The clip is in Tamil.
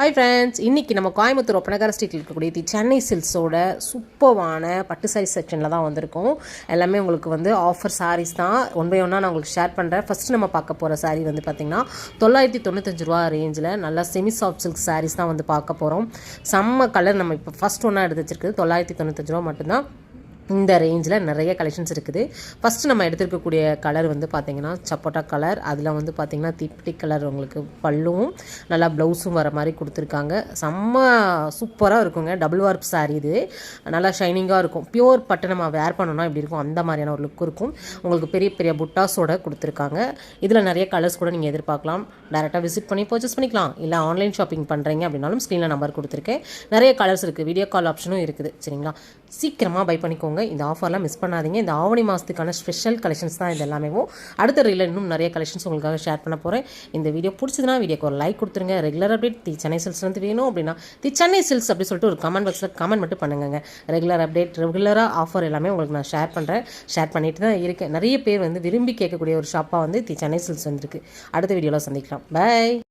ஹாய் ஃப்ரெண்ட்ஸ், இன்றைக்கி நம்ம கோயம்புத்தூர் ஒப்பனகார ஸ்ட்ரீட்டில் இருக்கக்கூடிய சென்னை சில்க்ஸோட சூப்பரான பட்டு சாரீஸ் செக்ஷனில் தான் வந்திருக்கோம். எல்லாமே உங்களுக்கு வந்து ஆஃபர் சாரீஸ் தான். ஒன் பை ஒன்னாக நான் உங்களுக்கு ஷேர் பண்ணுறேன். ஃபஸ்ட்டு நம்ம பார்க்க போகிற சாரீ வந்து பார்த்திங்கன்னா 995 ரூபா ரேஞ்சில் நல்லா செமி சாஃப்ட் சில்க் சாரீஸ் தான் வந்து பார்க்க போகிறோம். செம்ம கலர் நம்ம இப்போ ஃபஸ்ட் ஒன்றா எடுத்து வச்சிருக்குது 995 ரூபா மட்டும்தான். இந்த ரேஞ்சில் நிறைய கலெக்ஷன்ஸ் இருக்குது. ஃபஸ்ட்டு நம்ம எடுத்துருக்கக்கூடிய கலர் வந்து பார்த்திங்கன்னா சப்போட்டா கலர். அதில் வந்து பார்த்திங்கன்னா திப்டி கலர் உங்களுக்கு பல்லுவும் நல்லா ப்ளவுஸும் வர மாதிரி கொடுத்துருக்காங்க. செம்ம சூப்பராக இருக்குங்க. டபுள் வார்ப் சாரீ இது. நல்லா ஷைனிங்காக இருக்கும். பியூர் பட்டு நம்ம வேர் பண்ணோன்னா இப்படி இருக்கும், அந்த மாதிரியான ஒரு லுக் இருக்கும். உங்களுக்கு பெரிய பெரிய புட்டாஸோடு கொடுத்துருக்காங்க. இதில் நிறைய கலர்ஸ் கூட நீங்கள் எதிர்பார்க்கலாம். டேரெக்டாக விசிட் பண்ணி பர்ச்சேஸ் பண்ணிக்கலாம். இல்லை ஆன்லைன் ஷாப்பிங் பண்ணுறீங்க அப்படின்னாலும் ஸ்க்ரீனில் நம்பர் கொடுத்துருக்கேன். நிறைய கலர்ஸ் இருக்குது. வீடியோ கால் ஆப்ஷனும் இருக்குது. சரிங்களா, சீக்கிரமாக பை பண்ணிக்கோங்க. இந்த ஆஃபர்லாம் மிஸ் பண்ணாதீங்க. இந்த ஆவணி மாதத்துக்கான ஸ்பெஷல் கலெக்ஷன்ஸ் தான் இது எல்லாமே. அடுத்த ரீலில் இன்னும் நிறைய கலெக்ஷன்ஸ் உங்களுக்காக ஷேர் பண்ண போகிறேன். இந்த வீடியோ பிடிச்சதுன்னா வீடியோக்கு ஒரு லைக் கொடுத்துருங்க. ரெகுலர் அப்டேட் சென்னை சில்க்ஸ் வந்து வேணும் அப்படின்னா சென்னை சில்க்ஸ் அப்படி சொல்லிட்டு ஒரு கமெண்ட் பாக்ஸில் கமெண்ட் மட்டும் பண்ணுங்க. ரெகுலர் அப்டேட், ரெகுலராக ஆஃபர் எல்லாமே உங்களுக்கு நான் ஷேர் பண்ணுறேன். ஷேர் பண்ணிட்டு தான் இருக்கேன். நிறைய பேர் வந்து விரும்பி கேட்கக்கூடிய ஒரு ஷாப்பாக வந்து சென்னை சில்க்ஸ் வந்துருக்கு. அடுத்த வீடியோவில் சந்திக்கலாம். பை.